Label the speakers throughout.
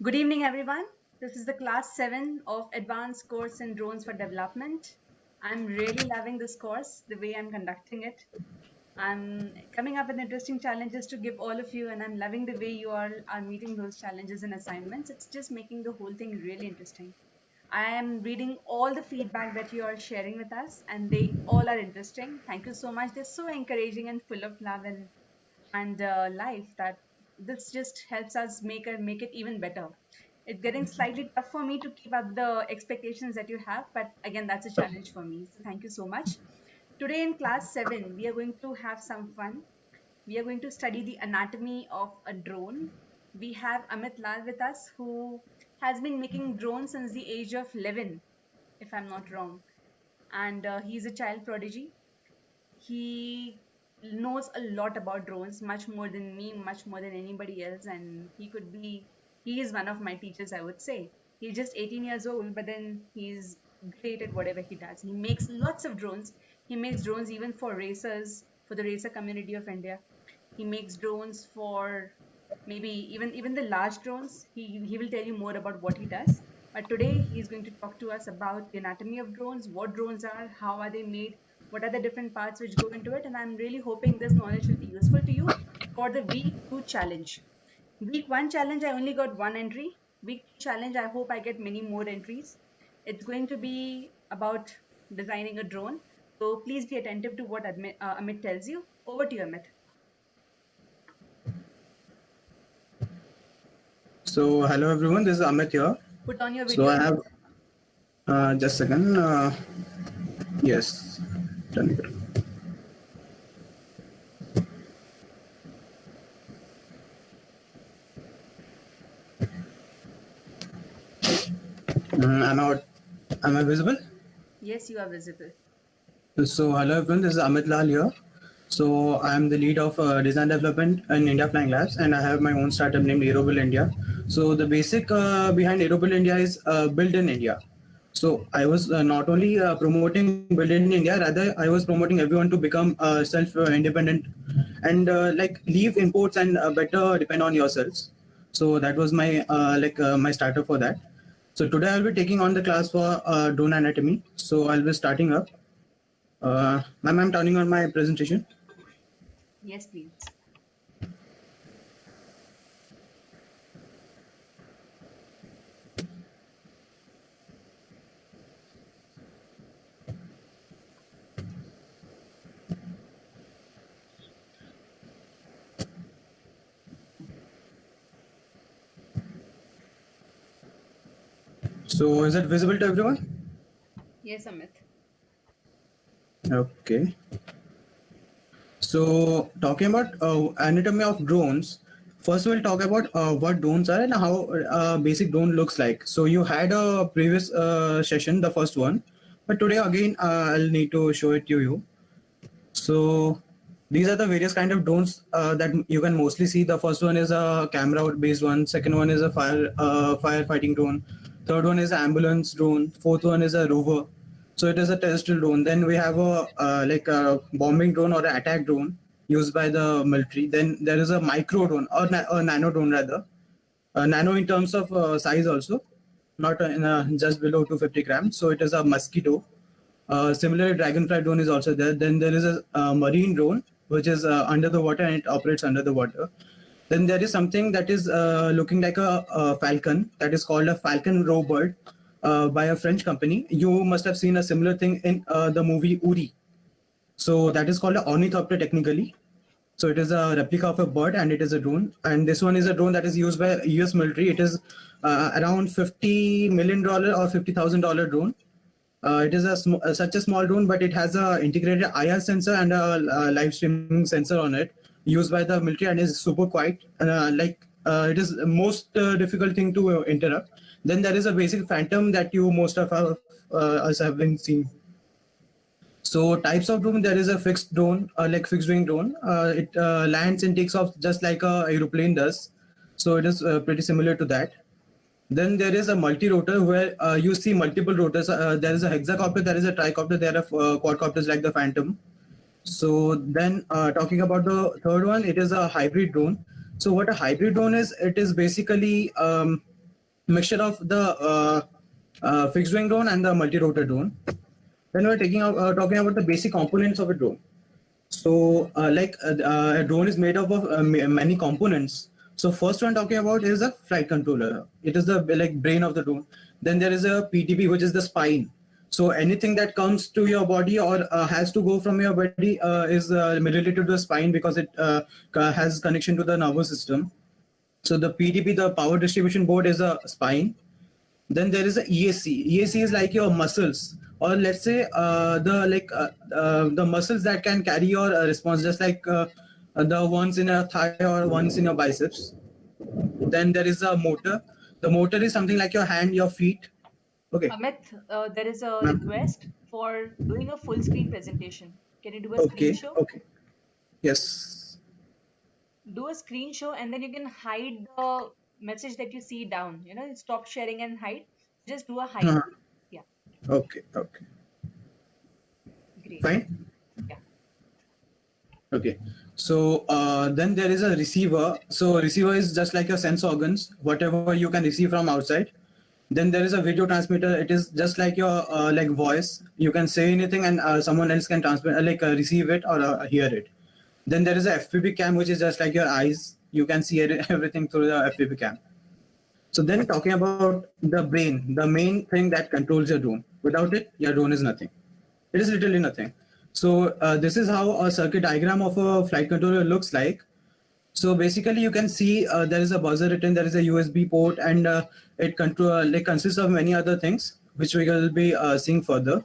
Speaker 1: Good evening, everyone. This is the class 7 of Advanced Course in Drones for Development. I'm really loving this course, the way I'm conducting it. I'm coming up with interesting challenges to give all of you, and I'm loving the way you all are meeting those challenges and assignments. It's just making the whole thing really interesting. I am reading all the feedback that you are sharing with us, and they all are interesting. Thank you so much. They're so encouraging and full of love and life that this just helps us make it even better. It's getting slightly tough for me to keep up the expectations that you have, but again, that's a challenge for me. So thank you so much. Today in class 7, we are going to have some fun. We are going to study the anatomy of a drone. We have Amit Lal with us, who has been making drones since the age of 11, if I'm not wrong. And he's a child prodigy. He knows a lot about drones, much more than me, much more than anybody else, and he is one of my teachers, I would say. He's just 18 years old, but then he's great at whatever he does. He makes lots of drones. He makes drones even for racers, for the racer community of India. He makes drones for maybe even the large drones. He will tell you more about what he does. But today he's going to talk to us about the anatomy of drones, what drones are, how are they made, what are the different parts which go into it, and I'm really hoping this knowledge will be useful to you for the week 2 challenge. Week 1 challenge, I only got one entry. Week 2 challenge, I hope I get many more entries. It's going to be about designing a drone. So please be attentive to what Amit tells you. Over to you, Amit.
Speaker 2: So, hello everyone, this is Amit here.
Speaker 1: Put on your
Speaker 2: So,
Speaker 1: video,
Speaker 2: I
Speaker 1: Amit.
Speaker 2: have just a second. Yes, done it. Am I visible?
Speaker 1: Yes, you are visible.
Speaker 2: So, hello everyone, this is Amit Lal here. So, I am the lead of design development in India Flying Labs, and I have my own startup named Aerobill India. So, the basic behind Aerobill India is build in India. So, I was not only promoting build in India, rather, I was promoting everyone to become self independent and leave imports and better depend on yourselves. So, that was my startup for that. So, today I'll be taking on the class for drone anatomy. So, I'll be starting up. Ma'am, I'm turning on my presentation.
Speaker 1: Yes, please.
Speaker 2: So is it visible to everyone?
Speaker 1: Yes, Amit.
Speaker 2: Okay. So talking about anatomy of drones, first we'll talk about what drones are and how basic drone looks like. So you had a previous session, the first one, but today again I'll need to show it to you. So these are the various kind of drones that you can mostly see. The first one is a camera based one. Second one is a firefighting drone. Third one is ambulance drone. Fourth one is a rover. So it is a terrestrial drone. Then we have a a bombing drone or an attack drone used by the military. Then there is a micro drone or a nano drone rather. Nano in terms of size also, not just below 250 grams. So it is a mosquito. Similarly, Dragonfly drone is also there. Then there is a marine drone, which is under the water and it operates under the water. Then there is something that is looking like a falcon, that is called a Falcon Robot by a French company. You must have seen a similar thing in the movie Uri. So that is called an ornithopter technically. So it is a replica of a bird and it is a drone. And this one is a drone that is used by US military. It is around $50 million or $50,000 drone. It is such a small drone, but it has a integrated IR sensor and a live streaming sensor on it, used by the military, and is super quiet. It is the most difficult thing to interrupt. Then there is a basic Phantom that you most of us have been seen. So types of drone, there is a fixed drone, like fixed wing drone. It lands and takes off just like a aeroplane does. So it is pretty similar to that. Then there is a multi-rotor where you see multiple rotors. There is a hexacopter, there is a tricopter, there are quadcopters like the Phantom. So then talking about the third one, it is a hybrid drone. So what a hybrid drone is, it is basically mixture of the fixed wing drone and the multi-rotor drone. Then we're talking about the basic components of a drone. So, a drone is made up of many components. So, first one talking about is a flight controller. It is the like brain of the drone. Then there is a PTP, which is the spine. So, anything that comes to your body or has to go from your body is related to the spine because it has connection to the nervous system. So, the PTP, the power distribution board, is a spine. Then there is a EAC. EAC is like your muscles, or let's say the muscles that can carry your response, just like the ones in your thigh or ones in your biceps. Then there is a motor. The motor is something like your hand, your feet. Okay.
Speaker 1: Amit, there is a
Speaker 2: Ma'am.
Speaker 1: request for doing a full screen presentation. Can you do a screen
Speaker 2: Okay.
Speaker 1: show?
Speaker 2: Okay. Yes.
Speaker 1: Do a screen show and then you can hide the message that you see down. Stop sharing and hide. Just do a hide.
Speaker 2: Uh,
Speaker 1: Yeah,
Speaker 2: okay. Okay.
Speaker 1: great.
Speaker 2: Fine.
Speaker 1: Yeah.
Speaker 2: Okay. So then there is a receiver. So receiver is just like your sense organs, whatever you can receive from outside. Then there is a video transmitter. It is just like your like voice. You can say anything and someone else can transmit, receive it or hear it. Then there is a FPV cam, which is just like your eyes. You can see everything through the FPV cam. So then talking about the brain, the main thing that controls your drone. Without it, your drone is nothing. It is literally nothing. So this is how a circuit diagram of a flight controller looks like. So basically, you can see there is a buzzer written, there is a USB port, and it consists of many other things, which we will be seeing further.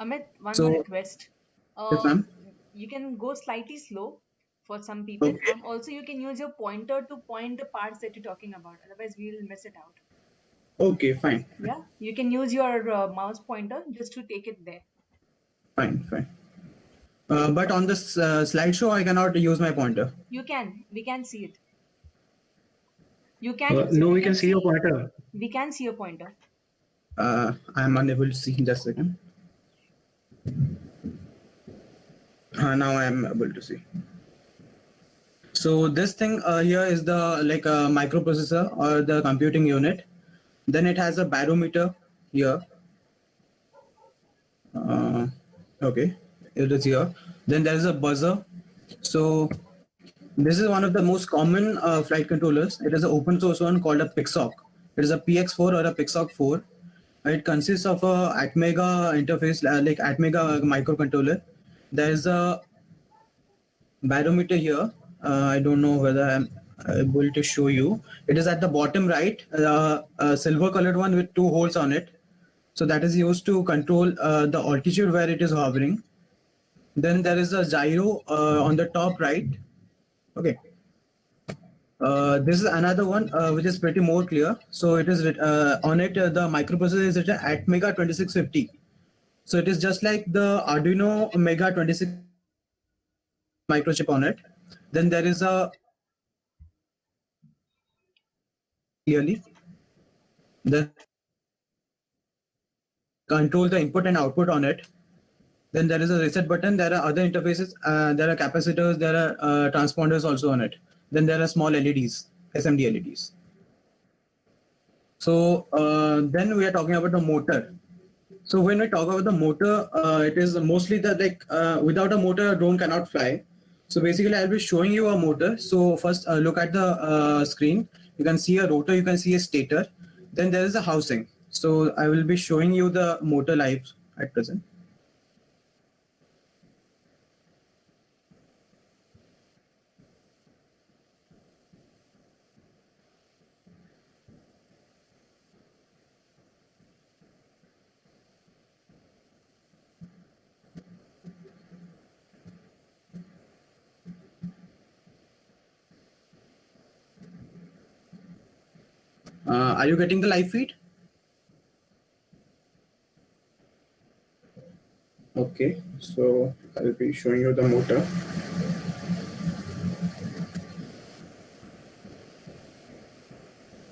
Speaker 1: Amit, one more
Speaker 2: So,
Speaker 1: request.
Speaker 2: yes,
Speaker 1: Uh,
Speaker 2: ma'am.
Speaker 1: you can go slightly slow for some people,
Speaker 2: Okay.
Speaker 1: and also you can use your pointer to point the parts that you're talking about. Otherwise, we'll miss it out.
Speaker 2: Okay, fine,
Speaker 1: Yeah, you can use your mouse pointer just to take it there.
Speaker 2: fine. But on this slideshow, I cannot use my pointer.
Speaker 1: You can. We can see it. You
Speaker 3: No,
Speaker 1: you
Speaker 3: we can
Speaker 1: can
Speaker 3: see your
Speaker 1: see.
Speaker 3: pointer.
Speaker 1: We can see your pointer.
Speaker 2: I am unable to see. Just a second. Now I am able to see. So this thing here is the microprocessor or the computing unit. Then it has a barometer here. Uh, okay, it is here. Then there is a buzzer. So this is one of the most common flight controllers. It is an open source one called a Pixoc. It is a PX4 or a Pixoc 4. It consists of a Atmega interface, like Atmega microcontroller. There is a barometer here. I don't know whether I'm able to show you. It is at the bottom right, a silver colored one with two holes on it. So that is used to control the altitude where it is hovering. Then there is a gyro on the top right. Okay. This is another one which is pretty more clear. So it is on it. The microprocessor is written Atmega 2650. So it is just like the Arduino Mega 26 microchip on it. Then there is a clearly the control the input and output on it. Then there is a reset button. There are other interfaces. There are capacitors. There are transponders also on it. Then there are small LEDs, SMD LEDs. So then we are talking about the motor. So when we talk about the motor, it is mostly that without a motor, a drone cannot fly. So basically, I'll be showing you a motor. So first, look at the screen. You can see a rotor. You can see a stator. Then there is a housing. So I will be showing you the motor live at present. Are you getting the live feed? Okay, so I'll be showing you the motor.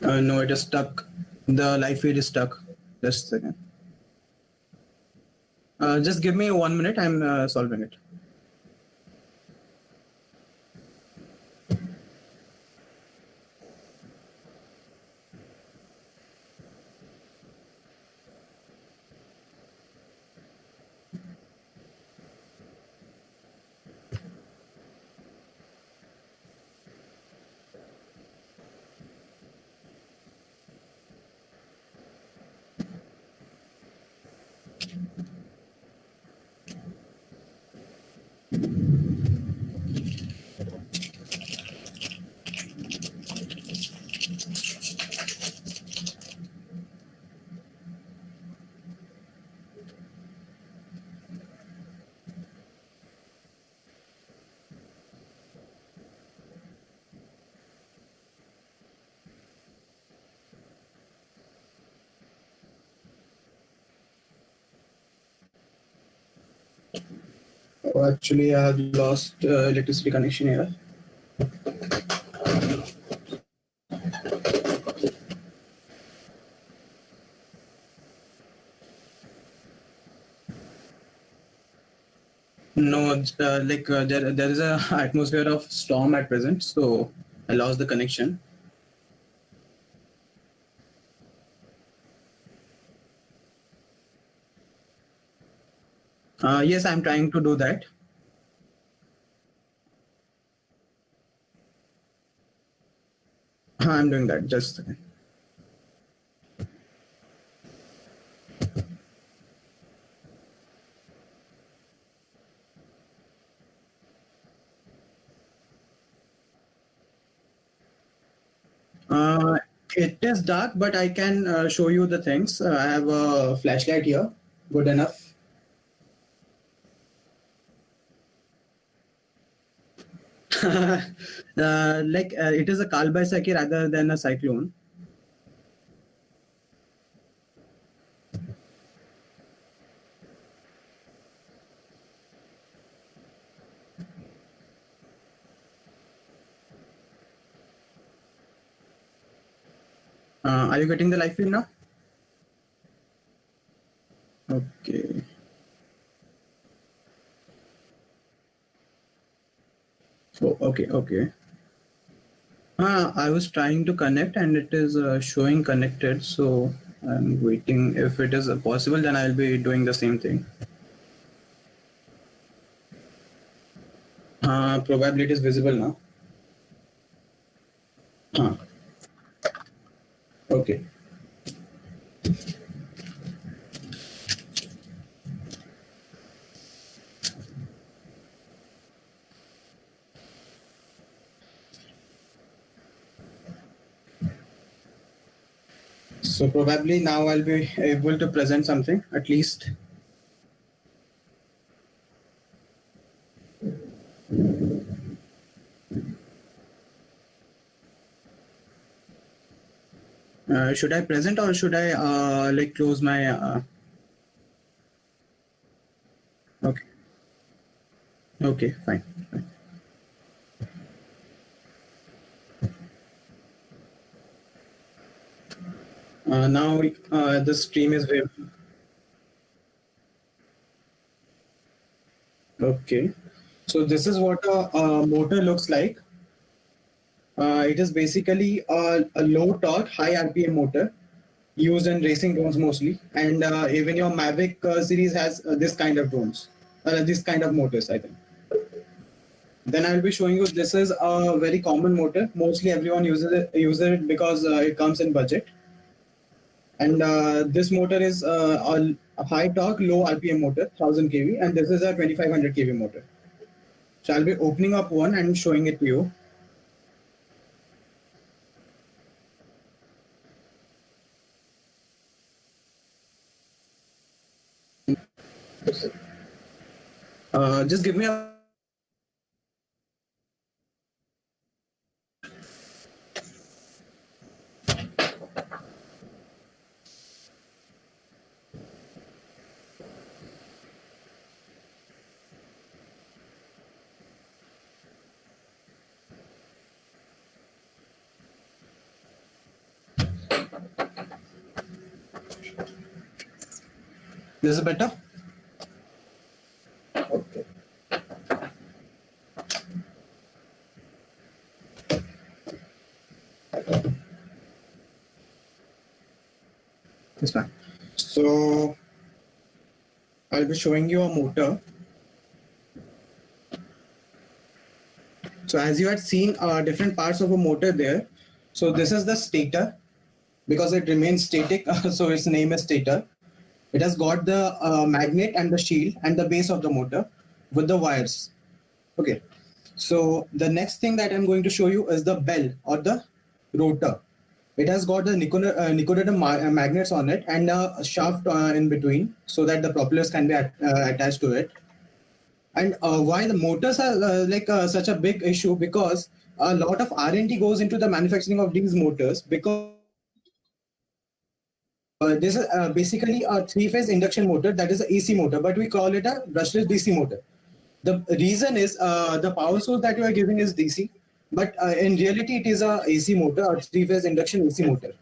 Speaker 2: No, it is stuck. The live feed is stuck. Just a second. Just give me 1 minute. I'm solving it. Oh, actually, I have lost electricity connection here. No, there is a atmosphere of storm at present, so I lost the connection. Yes, I'm trying to do that. I'm doing that. Just a second. Uh, it is dark, but I can show you the things. I have a flashlight here. Good enough. It is a Kalbaisaki rather than a cyclone. Are you getting the live feed now? Okay. Oh, okay, okay. I was trying to connect and it is showing connected, so I'm waiting. If it is possible, then I'll be doing the same thing. Probably it is visible now. Uh, okay. So probably now I'll be able to present something at least. Should I present or should I close my? Okay. Okay. Fine. Fine. Now the stream is web. Okay. So this is what a motor looks like. It is basically a low torque, high RPM motor used in racing drones mostly, and even your Mavic series has this kind of drones, this kind of motors, I think. Then I'll be showing you this is a very common motor. Mostly everyone uses it because it comes in budget. And this motor is a high torque, low RPM motor, 1000 kV, and this is a 2500 kV motor. So I'll be opening up one and showing it to you. Just give me a. This is better. Okay. This one. So I'll be showing you a motor. So as you had seen different parts of a motor there. So this is the stator because it remains static. So its name is stator. It has got the magnet and the shield and the base of the motor with the wires. Okay. So the next thing that I'm going to show you is the bell or the rotor. It has got the Nicodemus magnets on it and a shaft in between so that the propellers can be attached to it. And why the motors are such a big issue, because a lot of R&D goes into the manufacturing of these motors, because this is basically a three-phase induction motor that is an AC motor, but we call it a brushless DC motor. The reason is the power source that you are giving is DC, but in reality it is a AC motor, a three-phase induction AC motor.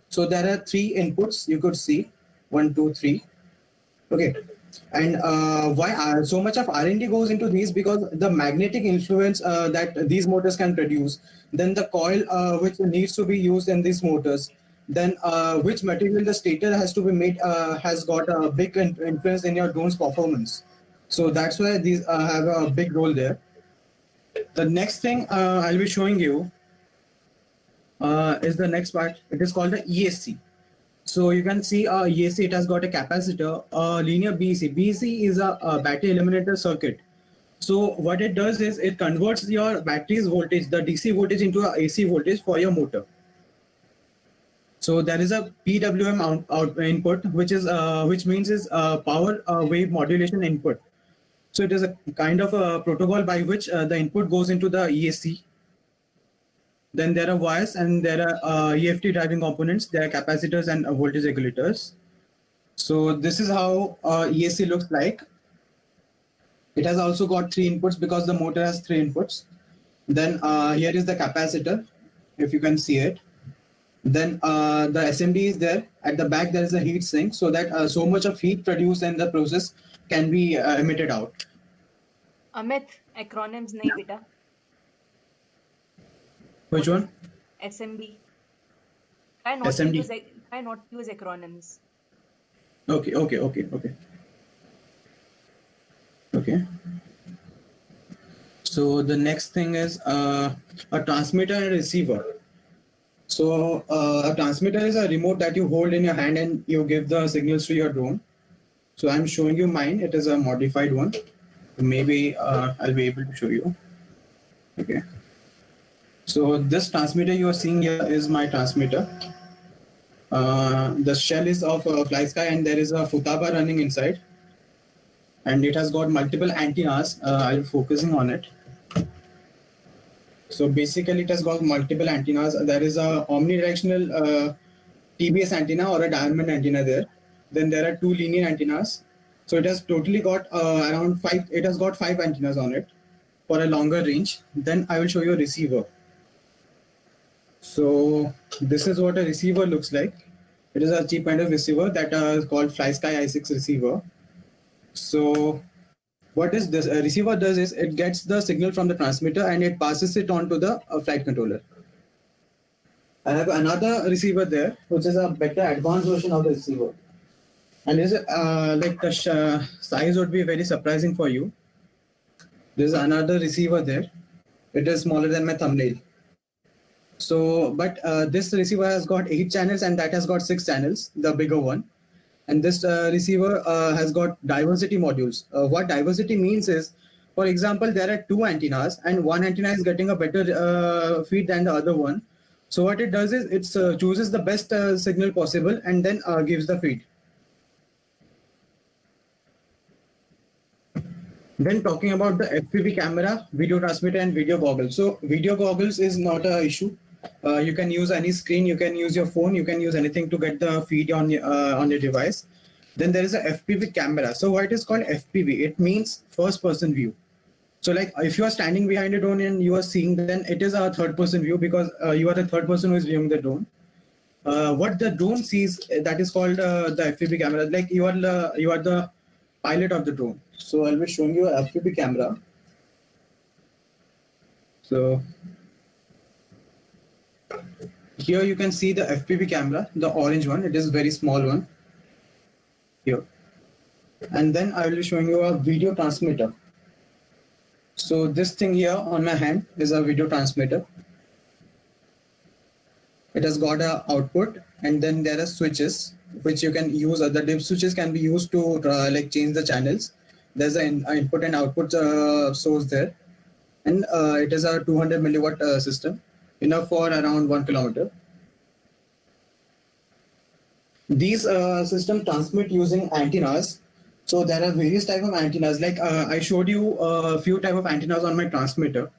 Speaker 2: So there are three inputs you could see, 1, 2, 3. Okay. And why so much of R&D goes into these? Because the magnetic influence that these motors can produce, then the coil which needs to be used in these motors, then which material the stator has to be made has got a big influence in your drone's performance. So that's why these have a big role there. The next thing I'll be showing you is the next part. It is called the ESC. So you can see ESC, it has got a capacitor, a linear BEC. BEC is a battery eliminator circuit. So what it does is it converts your battery's voltage, the DC voltage, into a AC voltage for your motor. So there is a PWM input, which means is power wave modulation input. So it is a kind of a protocol by which the input goes into the ESC. Then there are wires and there are EFT driving components. There are capacitors and voltage regulators. So this is how ESC looks like. It has also got 3 inputs because the motor has 3 inputs. Then here is the capacitor, if you can see it. Then the SMD is there. At the back there is a heat sink, so that so much of heat produced in the process can be emitted out.
Speaker 1: Amit, acronyms nahi beta.
Speaker 2: Which one?
Speaker 1: SMB.
Speaker 2: SMD.
Speaker 1: Try not to use acronyms.
Speaker 2: Okay. So the next thing is a transmitter and a receiver. So a transmitter is a remote that you hold in your hand and you give the signals to your drone. So I'm showing you mine. It is a modified one. Maybe I'll be able to show you. Okay. So this transmitter you are seeing here is my transmitter. The shell is of FlySky and there is a Futaba running inside. And it has got multiple antennas. I'll be focusing on it. So basically it has got multiple antennas. There is a omnidirectional TBS antenna or a diamond antenna there. Then there are 2 linear antennas. So it has totally got around 5. It has got 5 antennas on it for a longer range. Then I will show you a receiver. So this is what a receiver looks like. It is a cheap kind of receiver that is called FlySky i6 receiver. So what is this? A receiver does is it gets the signal from the transmitter and it passes it on to the flight controller. I have another receiver there, which is a better advanced version of the receiver. And this like the size would be very surprising for you. There's another receiver there. It is smaller than my thumbnail. So, but this receiver has got 8 channels and that has got 6 channels, the bigger one. And this receiver has got diversity modules. What diversity means is, for example, there are 2 antennas and one antenna is getting a better feed than the other one. So what it does is it chooses the best signal possible and then gives the feed. Then talking about the FPV camera, video transmitter and video goggles. So video goggles is not an issue. You can use any screen, you can use your phone, you can use anything to get the feed on your device. Then there is a FPV camera. So what is called FPV? It means first person view. So like if you are standing behind a drone and you are seeing, then it is a third person view because you are the third person who is viewing the drone. What the drone sees, that is called the FPV camera. Like you are the pilot of the drone. So I'll be showing you a FPV camera. So here you can see the FPV camera, the orange one. It is a very small one here. And then I will be showing you a video transmitter. So this thing here on my hand is a video transmitter. It has got an output and then there are switches. which you can use. The dip switches can be used to like change the channels. There's an input and output source there, and it is a 200 milliwatt system, enough for around 1 kilometer. These systems transmit using antennas. So there are various type of antennas. Like I showed you a few type of antennas on my transmitter.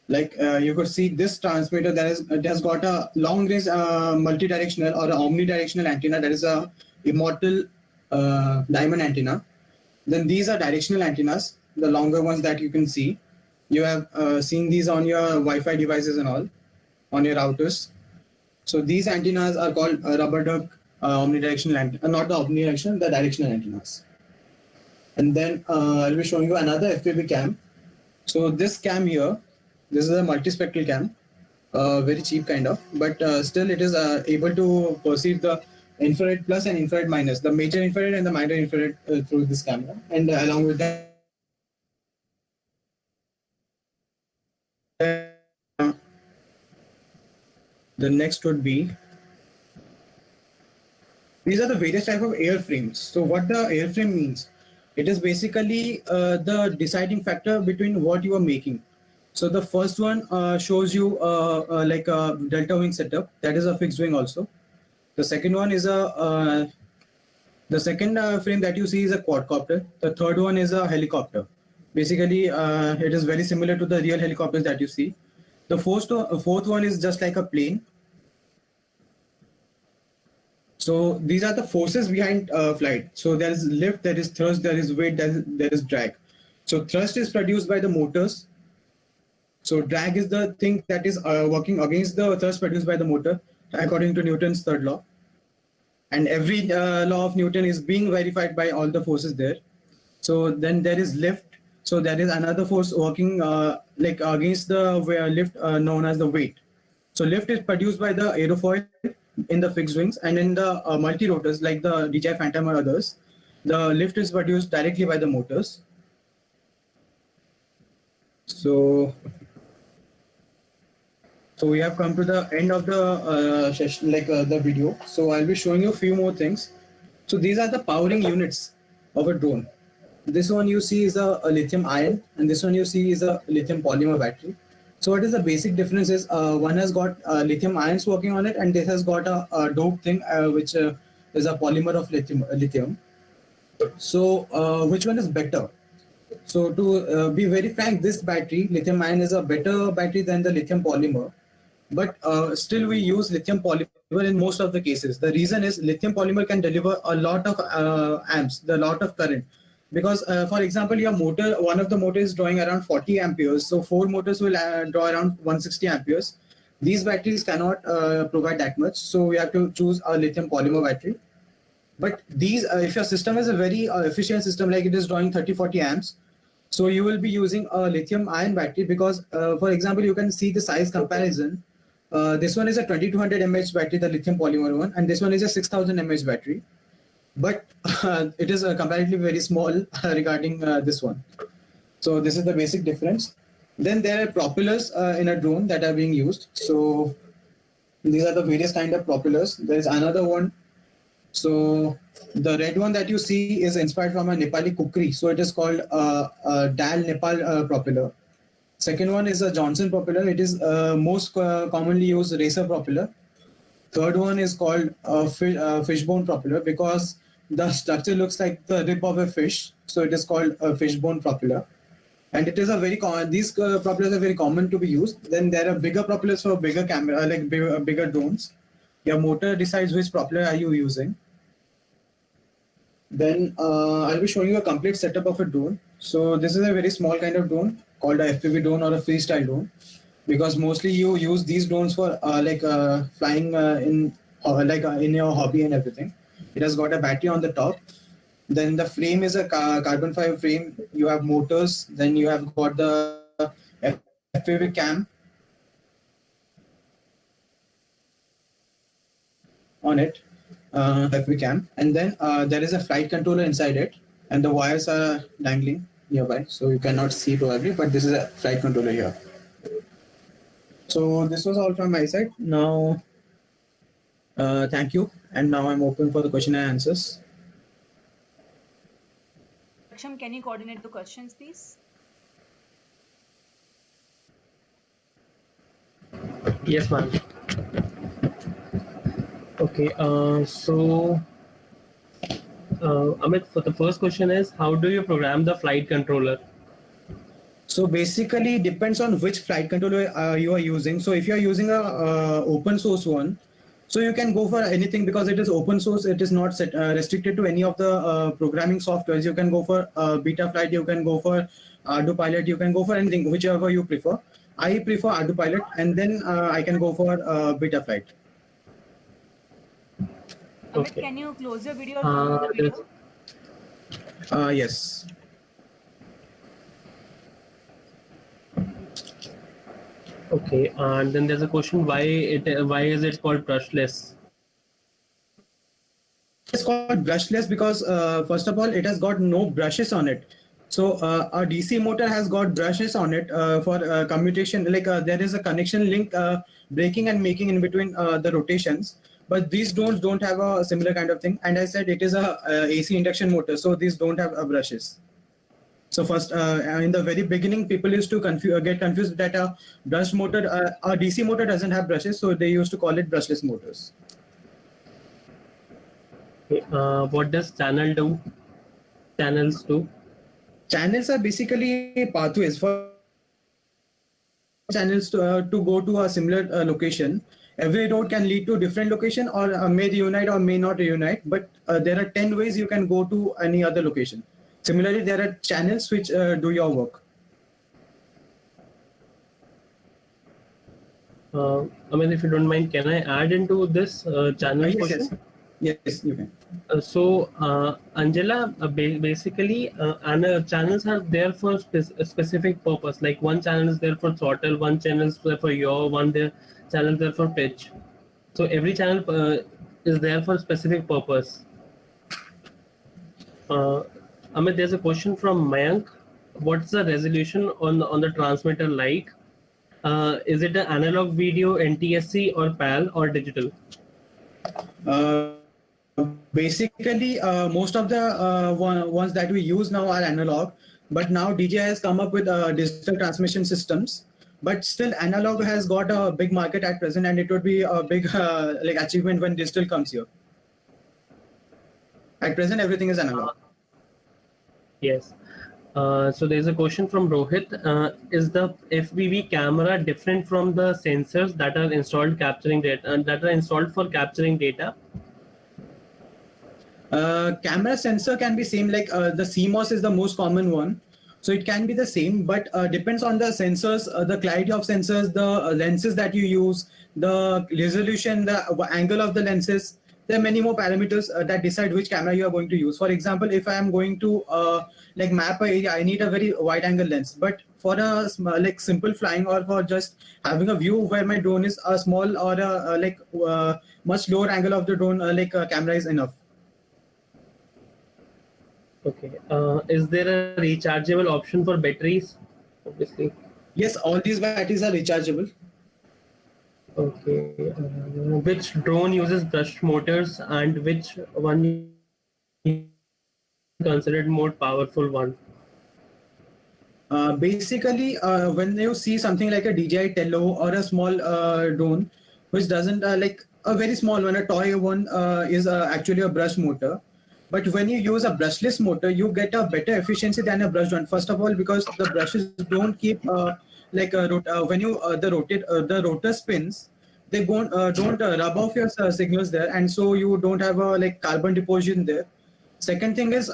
Speaker 2: Like you could see this transmitter that is, it has got a long range multi-directional or a omnidirectional antenna, that is a immortal diamond antenna. Then these are directional antennas, the longer ones that you can see. You have seen these on your Wi-Fi devices and all, on your routers. So these antennas are called rubber duck omnidirectional antenna, not the omnidirectional, the directional antennas. And then I'll be showing you another FPV cam. So this cam here, this is a multispectral cam, very cheap kind of, but still it is able to perceive the infrared plus and infrared minus, the major infrared and the minor infrared through this camera. And along with that, the next would be, these are the various type of airframes. So what the airframe means, it is basically the deciding factor between what you are making. So the first one shows you like a delta wing setup, that is a fixed wing also. The second one is the second frame that you see is a quadcopter. The third one is a helicopter. Basically, it is very similar to the real helicopters that you see. The fourth one is just like a plane. So these are the forces behind flight. So there is lift, there is thrust, there is weight, there is drag. So thrust is produced by the motors. So drag is the thing that is working against the thrust produced by the motor, according to Newton's third law. And every law of Newton is being verified by all the forces there. So then there is lift. So there is another force working like against the lift known as the weight. So lift is produced by the aerofoil in the fixed wings, and in the multi-rotors like the DJI Phantom or others, the lift is produced directly by the motors. So we have come to the end of the session, like the video. So I'll be showing you a few more things. So these are the powering units of a drone. This one you see is a lithium ion, and this one you see is a lithium polymer battery. So what is the basic difference is one has got lithium ions working on it, and this has got a dope thing which is a polymer of lithium. So which one is better? So to be very frank, this battery, lithium ion, is a better battery than the lithium polymer. But still we use lithium polymer in most of the cases. The reason is lithium polymer can deliver a lot of amps, a lot of current. Because for example, your motor, one of the motors is drawing around 40 amperes. So 4 motors will draw around 160 amperes. These batteries cannot provide that much. So we have to choose a lithium polymer battery. But these, if your system is a very efficient system, like it is drawing 30-40 amps, so you will be using a lithium ion battery because, for example, you can see the size comparison. This one is a 2200 mAh battery, the lithium polymer one, and this one is a 6000 mAh battery. But it is comparatively very small regarding this one. So this is the basic difference. Then there are propellers in a drone that are being used. So these are the various kind of propellers. There is another one. So the red one that you see is inspired from a Nepali kukri. So it is called Dal Nepal propeller. Second one is a Johnson propeller. It is most commonly used racer propeller. Third one is called fishbone propeller because the structure looks like the rib of a fish. So it is called a fishbone propeller. And it is a very common, these propellers are very common to be used. Then there are bigger propellers for bigger camera, like bigger drones. Your motor decides which propeller are you using. Then I'll be showing you a complete setup of a drone. So this is a very small kind of drone called a FPV drone or a freestyle drone, because mostly you use these drones for flying in your hobby and everything. It has got a battery on the top. Then the frame is a carbon fiber frame. You have motors. Then you have got the FPV cam on it, FPV cam, and then there is a flight controller inside it, and the wires are dangling nearby, so you cannot see probably, but this is a flight controller here. So this was all from my side. Now, thank you. And now I'm open for the question and answers.
Speaker 1: Aksham, can you coordinate the questions, please?
Speaker 3: Yes, ma'am. Okay, Amit, for the first question is, how do you program the flight controller?
Speaker 2: So basically, depends on which flight controller you are using. So if you are using a open source one, so you can go for anything because it is open source. It is not restricted to any of the programming softwares. You can go for Betaflight. You can go for ArduPilot. You can go for anything, whichever you prefer. I prefer ArduPilot, and then I can go for Betaflight.
Speaker 1: Amit,
Speaker 3: Okay.
Speaker 1: can you close your video or turn on the video?
Speaker 2: Yes.
Speaker 3: Okay, and then there's a question, why is it called brushless?
Speaker 2: It's called brushless because first of all, it has got no brushes on it. So a DC motor has got brushes on it for commutation. Like there is a connection link breaking and making in between the rotations. But these don't have a similar kind of thing. And I said it is a AC induction motor, so these don't have brushes. So first, in the very beginning, people used to get confused that a brush motor, a DC motor doesn't have brushes, so they used to call it brushless motors.
Speaker 3: Okay, what does channels do?
Speaker 2: Channels are basically pathways for channels to go to a similar location. Every road can lead to different location or may reunite or may not reunite, but there are 10 ways you can go to any other location. Similarly, there are channels which do your work.
Speaker 3: I mean, if you don't mind, can I add into this channel
Speaker 2: Yes,
Speaker 3: question?
Speaker 2: yes, you can.
Speaker 3: Angela, basically, and channels are there for a specific purpose. Like one channel is there for throttle, one channel is there for yaw, channel is there for pitch. So every channel is there for a specific purpose. Amit, there's a question from Mayank. What's the resolution on the transmitter like? Is it an analog video, NTSC, or PAL, or digital?
Speaker 2: Basically, most of the ones that we use now are analog, but now DJI has come up with digital transmission systems. But still, analog has got a big market at present, and it would be a big like achievement when digital comes here. At present, everything is analog.
Speaker 3: Yes. So there's a question from Rohit. Is the FPV camera different from the sensors that are installed for capturing data?
Speaker 2: Camera sensor can be same, like the CMOS is the most common one. So it can be the same, but depends on the sensors, the clarity of sensors, the lenses that you use, the resolution, the angle of the lenses. There are many more parameters that decide which camera you are going to use. For example, if I am going to like map a area, I need a very wide angle lens. But for a like simple flying or for just having a view where my drone is a small or a like much lower angle of the drone, camera is enough.
Speaker 3: Okay. Is there a rechargeable option for batteries? Obviously.
Speaker 2: Yes, all these batteries are rechargeable.
Speaker 3: Okay. Which drone uses brushed motors and which one considered more powerful one?
Speaker 2: Basically, when you see something like a DJI Tello or a small drone, which doesn't like a very small one, a toy one is actually a brush motor. But when you use a brushless motor, you get a better efficiency than a brushed one. First of all, because the brushes don't keep when you the rotor spins, they don't rub off your signals there, and so you don't have a like carbon deposition there. Second thing is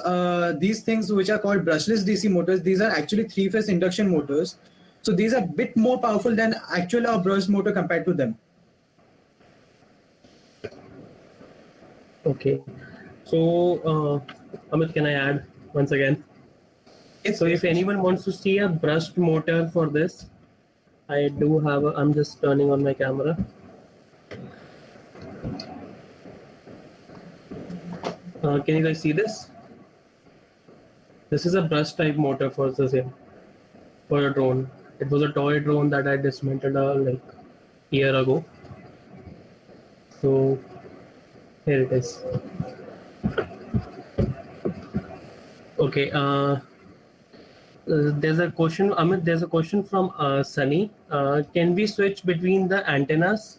Speaker 2: these things which are called brushless DC motors. These are actually three-phase induction motors. So these are a bit more powerful than actual brush motor compared to them.
Speaker 3: Okay. So, Amit, can I add once again?
Speaker 2: Yes,
Speaker 3: So if anyone wants to see a brushed motor for this, I do have I'm just turning on my camera. Can you guys see this? This is a brush type motor for a drone. It was a toy drone that I dismantled like year ago. So Here it is. Okay. There's a question, Amit. There's a question from Sunny. Can we switch between the antennas?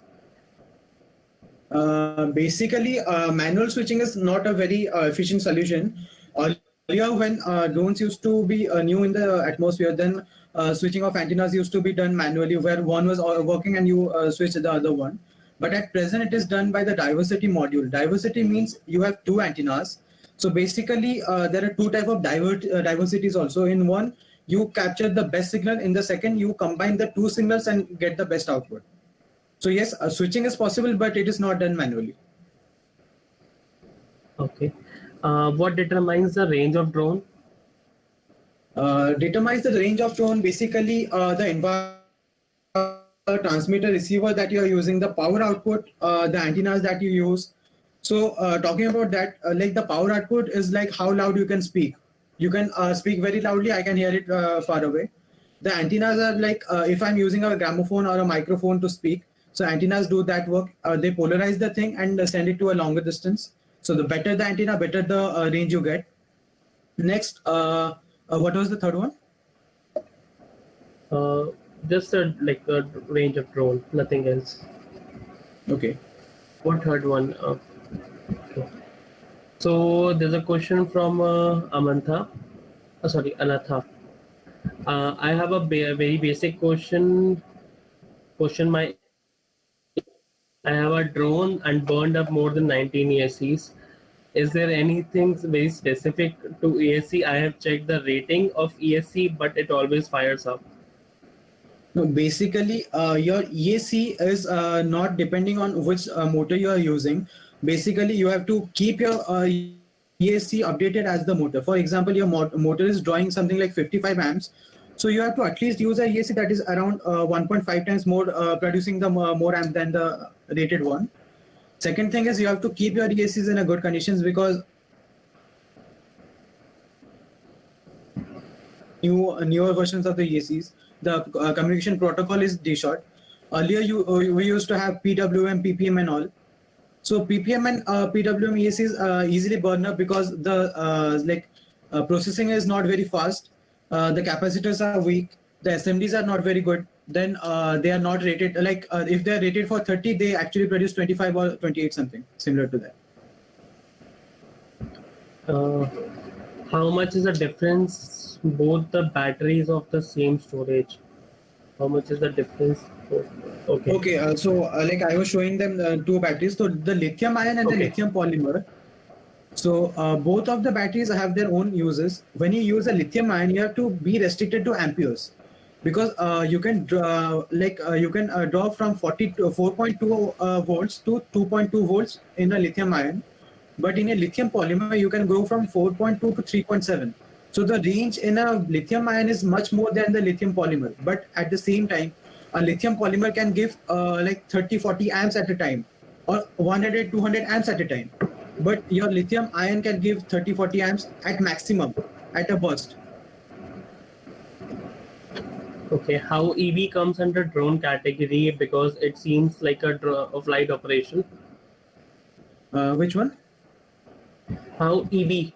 Speaker 2: Basically, manual switching is not a very efficient solution. Earlier, when drones used to be new in the atmosphere, then switching of antennas used to be done manually, where one was working and you switch the other one. But at present, it is done by the diversity module. Diversity means you have two antennas. So basically, there are two type of diversities also. In one, you capture the best signal. In the second, you combine the two signals and get the best output. So yes, switching is possible, but it is not done manually.
Speaker 3: Okay. What determines the range of drone?
Speaker 2: Determines the range of drone. Basically, the environment, transmitter, receiver that you are using, the power output, the antennas that you use. So talking about that, like the power output is like how loud you can speak. You can speak very loudly. I can hear it far away. The antennas are like if I'm using a gramophone or a microphone to speak. So antennas do that work. They polarize the thing and send it to a longer distance. So the better the antenna, better the range you get. Next, what was the third one?
Speaker 3: Just a range of drone, nothing else.
Speaker 2: Okay.
Speaker 3: What third one? Okay. So there's a question from Amantha. Sorry, Anatha. I have a very basic question. I have a drone and burned up more than 19 ESCs. Is there anything very specific to ESC? I have checked the rating of ESC, but it always fires up.
Speaker 2: No, basically, your ESC is not depending on which motor you are using. Basically, you have to keep your ESC updated as the motor. For example, your motor is drawing something like 55 amps. So you have to at least use a ESC that is around 1.5 times more, producing the more amp than the rated one. Second thing is you have to keep your ESCs in a good conditions because newer versions of the ESCs, the communication protocol is DShot. Earlier, we used to have PWM, PPM, and all. So PPM and PWM ESCs easily burn up because the processing is not very fast. The capacitors are weak. The SMDs are not very good. Then they are not rated. If they are rated for 30, they actually produce 25 or 28 something similar to that.
Speaker 3: How much is the difference both the batteries of the same storage? How much is the difference?
Speaker 2: Okay. So I was showing them two batteries. So the lithium ion and the lithium polymer. So both of the batteries have their own uses. When you use a lithium ion, you have to be restricted to amperes because you can draw from 4.2 volts to 2.2 volts in a lithium ion. But in a lithium polymer, you can go from 4.2 to 3.7. So the range in a lithium ion is much more than the lithium polymer. But at the same time, a lithium polymer can give 30-40 amps at a time or 100-200 amps at a time. But your lithium ion can give 30-40 amps at maximum, at a burst.
Speaker 3: Okay, how EV comes under drone category because it seems like a flight operation?
Speaker 2: Which one?
Speaker 3: How EV,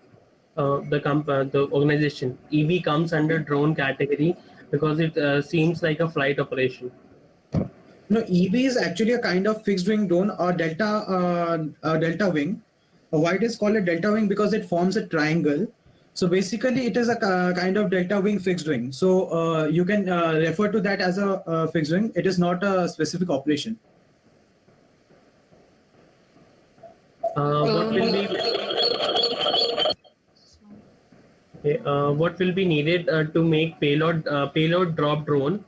Speaker 3: the organization, EV comes under drone category because it seems like a flight operation.
Speaker 2: No, EV is actually a kind of fixed wing drone or delta wing. Why it is called a delta wing? Because it forms a triangle. So basically, it is a kind of delta wing fixed wing. So you can refer to that as a fixed wing. It is not a specific operation.
Speaker 3: What will be needed to make payload drop drone?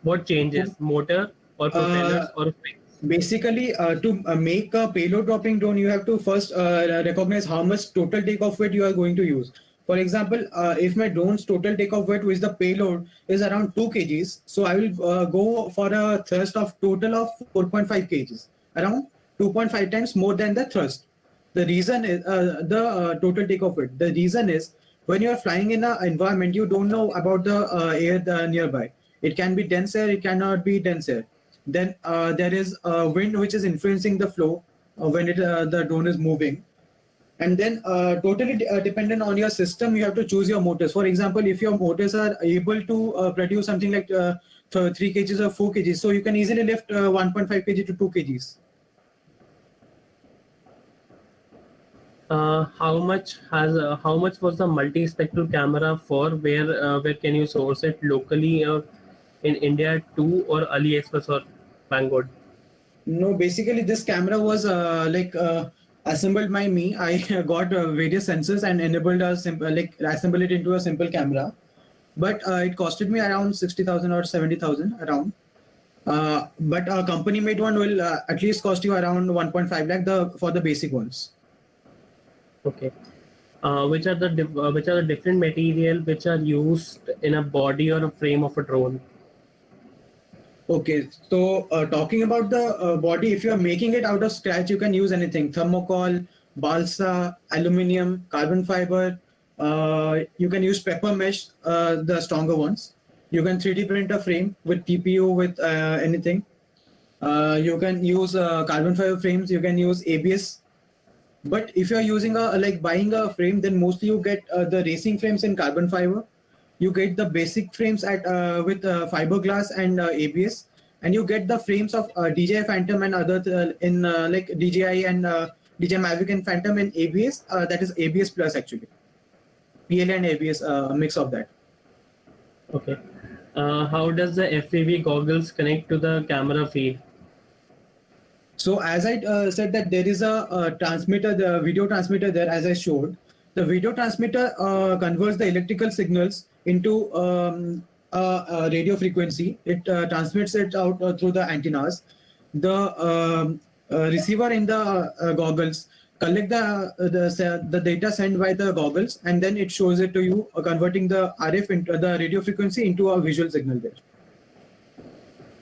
Speaker 3: What changes? Motor or propellers or wings?
Speaker 2: Basically, to make a payload dropping drone, you have to first recognize how much total takeoff weight you are going to use. For example, if my drone's total takeoff weight with the payload is around 2 kgs, so I will go for a thrust of total of 4.5 kgs, around 2.5 times more than the thrust. The reason is the total takeoff weight. The reason is when you are flying in an environment, you don't know about the air nearby. It can be dense air, it cannot be dense air. Then there is wind which is influencing the flow. when the drone is moving. And then totally dependent on your system, you have to choose your motors. For example, if your motors are able to produce something like 3 kgs or 4 kgs, so you can easily lift 1.5 kg to 2 kgs.
Speaker 3: How much was the multispectral camera for? Where can you source it locally or in India too, or AliExpress or Banggood?
Speaker 2: No, basically this camera was assembled by me. I got various sensors and enabled a simple, like assemble it into a simple camera. But it costed me around 60,000 or 70,000 around. But a company made one will at least cost you around 1.5 lakh for the basic ones.
Speaker 3: Okay. Which are the different material which are used in a body or a frame of a drone?
Speaker 2: Okay, so talking about the body, if you are making it out of scratch, you can use anything: thermocol, balsa, aluminium, carbon fiber. You can use pepper mesh, the stronger ones. You can 3D print a frame with TPU with anything. You can use carbon fiber frames. You can use ABS. But if you are using buying a frame, then mostly you get the racing frames in carbon fiber. You get the basic frames at with fiberglass and ABS, and you get the frames of DJI Phantom and other in like DJI and DJI Mavic and Phantom in ABS. That is ABS plus actually. PLA and ABS mix of that.
Speaker 3: Okay. How does the FPV goggles connect to the camera feed?
Speaker 2: So as I said that there is a transmitter, the video transmitter there, as I showed. The video transmitter converts the electrical signals into a radio frequency. It transmits it out through the antennas. The receiver in the goggles collect the data sent by the goggles, and then it shows it to you, converting the RF into the radio frequency into a visual signal there.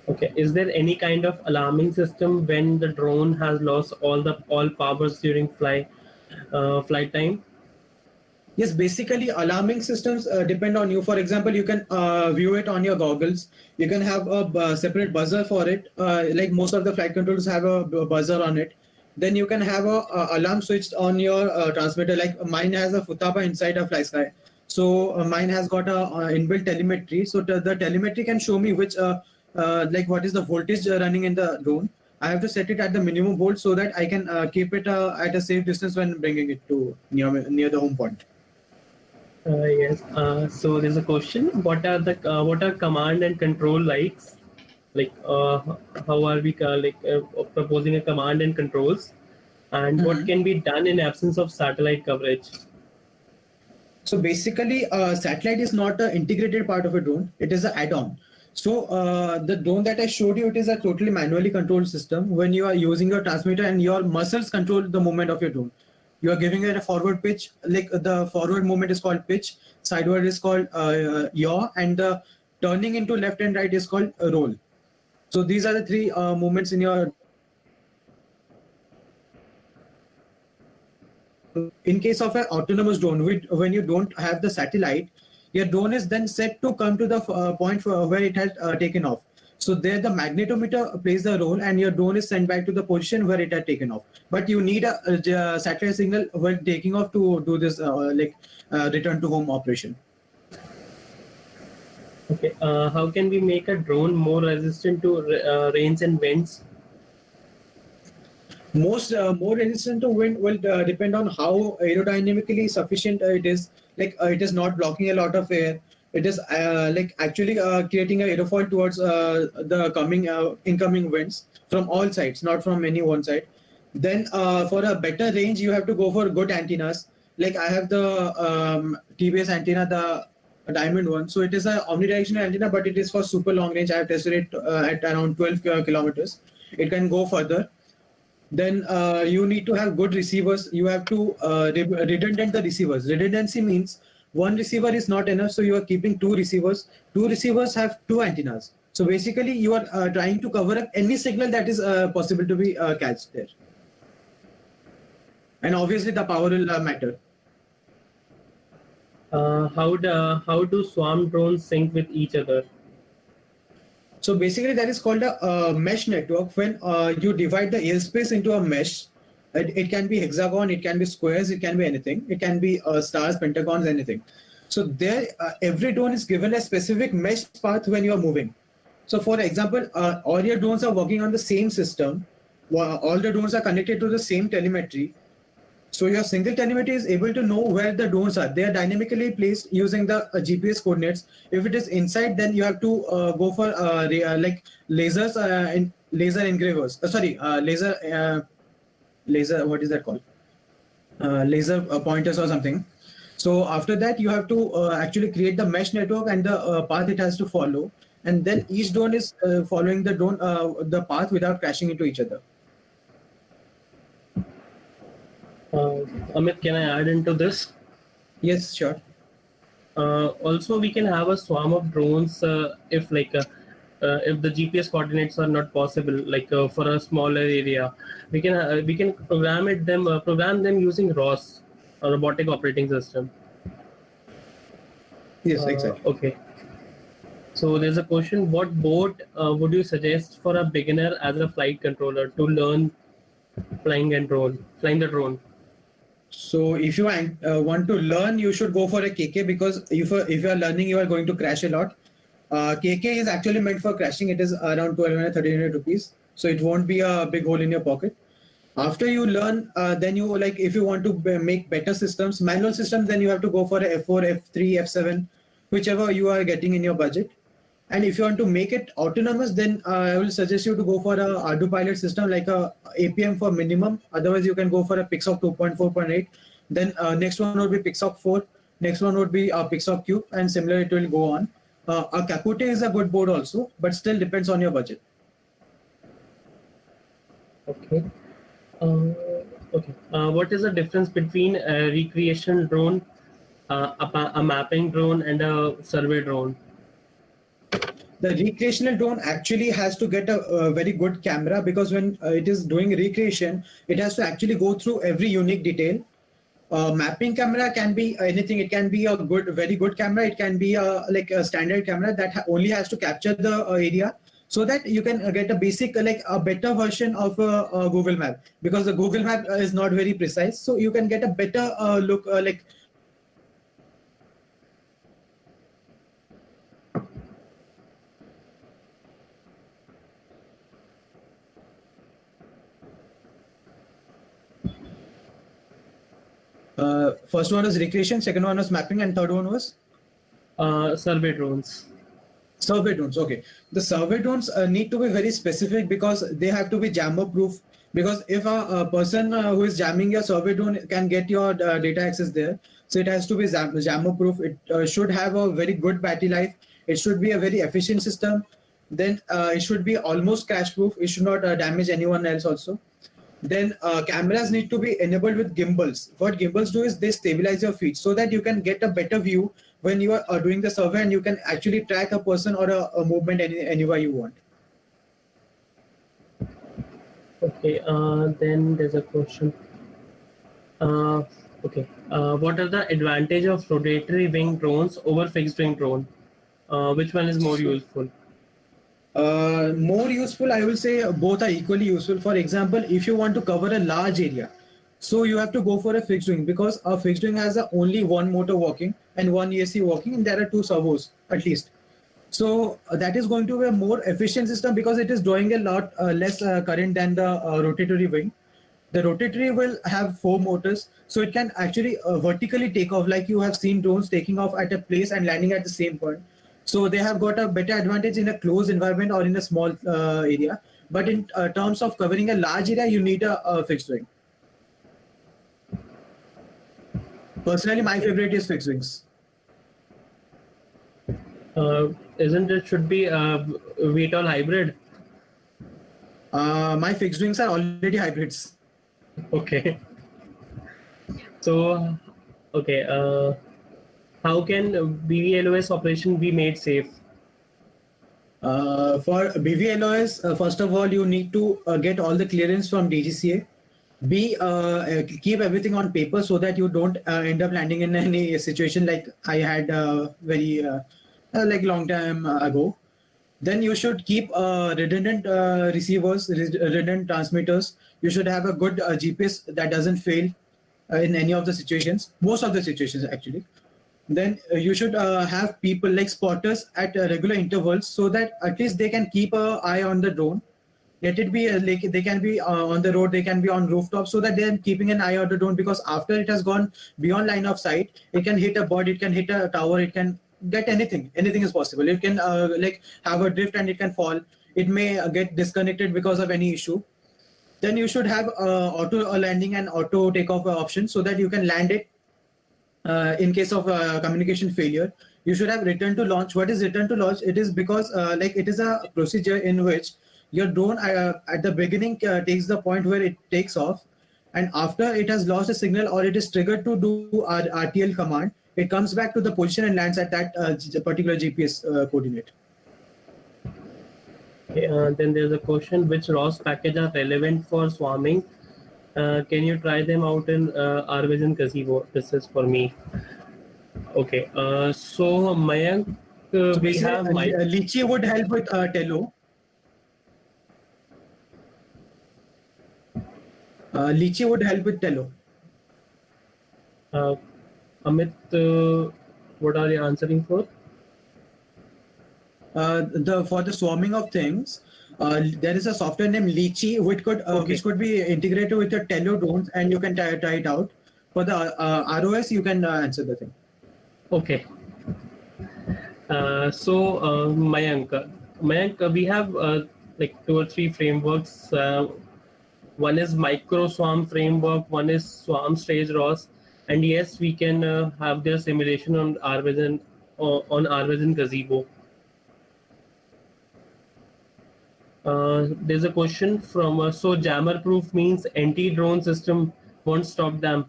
Speaker 3: Okay. Is there any kind of alarming system when the drone has lost all powers during flight time?
Speaker 2: Yes, basically alarming systems depend on you. For example, you can view it on your goggles. You can have a separate buzzer for it. Like most of the flight controllers have a buzzer on it. Then you can have a alarm switched on your transmitter. Like mine has a Futaba inside a FlySky. So mine has got a inbuilt telemetry. So the telemetry can show me which like what is the voltage running in the drone. I have to set it at the minimum volt so that I can keep it at a safe distance when bringing it to near the home point.
Speaker 3: Yes. So there's a question. What are command and control likes? Like how are we proposing a command and controls, and what can be done in absence of satellite coverage?
Speaker 2: So basically, satellite is not an integrated part of a drone. It is an add-on. So the drone that I showed you, it is a totally manually controlled system. When you are using your transmitter and your muscles control the movement of your drone. You are giving it a forward pitch, like the forward movement is called pitch, sideward is called yaw, and the turning into left and right is called roll. So these are the three movements in your. In case of an autonomous drone, when you don't have the satellite, your drone is then set to come to the point where it has taken off. So there the magnetometer plays the role, and your drone is sent back to the position where it had taken off. But you need a satellite signal while taking off to do this return to home operation.
Speaker 3: Okay. How can we make a drone more resistant to rains and winds?
Speaker 2: More resistant to wind will depend on how aerodynamically sufficient it is. Like it is not blocking a lot of air. It is actually creating an aerofoil towards the incoming winds from all sides, not from any one side. Then for a better range, you have to go for good antennas. Like I have the TBS antenna, the diamond one. So it is an omnidirectional antenna, but it is for super long range. I have tested it at around 12 kilometers. It can go further. Then you need to have good receivers. You have to redundant the receivers. Redundancy means one receiver is not enough, so you are keeping two receivers. Two receivers have two antennas. So basically, you are trying to cover up any signal that is possible to be catched there. And obviously, the power will matter.
Speaker 3: How do swarm drones sync with each other?
Speaker 2: So basically, that is called a mesh network. When you divide the airspace into a mesh, It can be hexagon, it can be squares, it can be anything. It can be stars, pentagons, anything. So there, every drone is given a specific mesh path when you are moving. So for example, all your drones are working on the same system. All the drones are connected to the same telemetry. So your single telemetry is able to know where the drones are. They are dynamically placed using the GPS coordinates. If it is inside, then you have to go for like lasers and laser engravers. Laser. What is that called? Laser pointers or something. So after that, you have to actually create the mesh network and the path it has to follow, and then each drone is following the path without crashing into each other.
Speaker 3: Amit, can I add into this?
Speaker 2: Yes, sure.
Speaker 3: Also, we can have a swarm of drones if the GPS coordinates are not possible, for a smaller area, we can program them using ROS, a robotic operating system.
Speaker 2: Yes, exactly.
Speaker 3: Okay. So there's a question: what board would you suggest for a beginner as a flight controller to learn flying the drone?
Speaker 2: So if you want to learn, you should go for a KK, because if you are learning, you are going to crash a lot. KK is actually meant for crashing. It is around 1,200-1,300 rupees. So it won't be a big hole in your pocket. After you learn, then you if you want to make better systems, manual systems, then you have to go for a F4, F3, F7, whichever you are getting in your budget. And if you want to make it autonomous, then I will suggest you to go for a Ardu pilot system, like a APM for minimum. Otherwise, you can go for a Pixoc 2.4.8. Then next one would be Pixoc 4. Next one would be Pixoc Cube, and similar it will go on. A Kakute is a good board also, but still depends on your budget.
Speaker 3: Okay. Okay. What is the difference between a recreational drone, a mapping drone, and a survey drone?
Speaker 2: The recreational drone actually has to get a very good camera, because when it is doing recreation, it has to actually go through every unique detail. Mapping camera can be anything. It can be a very good camera. It can be like a standard camera that only has to capture the area, so that you can get a basic, a better version of a Google Map, because the Google Map is not very precise. So you can get a better look, first one was recreation, second one was mapping, and third one was
Speaker 3: survey drones.
Speaker 2: Survey drones. Okay. The survey drones need to be very specific, because they have to be jammer proof. Because if a person who is jamming your survey drone can get your data access there, so it has to be jammer proof. It should have a very good battery life. It should be a very efficient system. Then it should be almost crash proof. It should not damage anyone else also. Then cameras need to be enabled with gimbals. What gimbals do is they stabilize your feet, so that you can get a better view when you are doing the survey, and you can actually track a person or a movement anywhere you want.
Speaker 3: Okay. Then there's a question. Okay. What are the advantage of rotatory wing drones over fixed wing drone? Which one is more useful?
Speaker 2: More useful, I will say both are equally useful. For example, if you want to cover a large area, so you have to go for a fixed wing, because a fixed wing has only one motor working and one ESC working, and there are two servos at least. So that is going to be a more efficient system, because it is drawing a lot less current than the rotatory wing. The rotatory will have 4 motors, so it can actually vertically take off, like you have seen drones taking off at a place and landing at the same point. So they have got a better advantage in a closed environment or in a small area. But in terms of covering a large area, you need a fixed wing. Personally, my favorite is fixed wings.
Speaker 3: Isn't it should be VTOL hybrid?
Speaker 2: My fixed wings are already hybrids.
Speaker 3: Okay. So, okay. How can BVLOS operation be made safe?
Speaker 2: For BVLOS, first of all, you need to get all the clearance from DGCA. Keep everything on paper, so that you don't end up landing in any situation like I had very long time ago. Then you should keep redundant receivers, redundant transmitters. You should have a good GPS that doesn't fail in any of the situations, most of the situations actually. Then you should have people like spotters at regular intervals so that at least they can keep an eye on the drone. Let it be like they can be on the road, they can be on rooftop, so that they are keeping an eye on the drone, because after it has gone beyond line of sight, it can hit a bird, it can hit a tower, it can get anything. Anything is possible. It can like have a drift and it can fall. It may get disconnected because of any issue. Then you should have auto landing and auto takeoff option so that you can land it in case of communication failure. You should have return to launch. What is return to launch? It is because like it is a procedure in which your drone at the beginning takes the point where it takes off, and after it has lost a signal or it is triggered to do RTL command, it comes back to the position and lands at that particular GPS coordinate.
Speaker 3: Okay, then there's a question: which ROS package are relevant for swarming? Can you try them out in RVision Gazebo? This is for me. Okay, so Mayank, we have
Speaker 2: Lychee would help with Tello. Lychee would help with Tello.
Speaker 3: Amit, what are you answering for?
Speaker 2: For the swarming of things, there is a software named Lychee which could be integrated with your Tello drones, and you can try it out. For the ROS, you can answer the thing.
Speaker 3: Okay. Mayank, we have like 2 or 3 frameworks. One is Micro Swarm framework, one is Swarm Stage ROS, and yes, we can have their simulation on RVision Gazebo. There's a question from so jammer proof means anti-drone system won't stop them.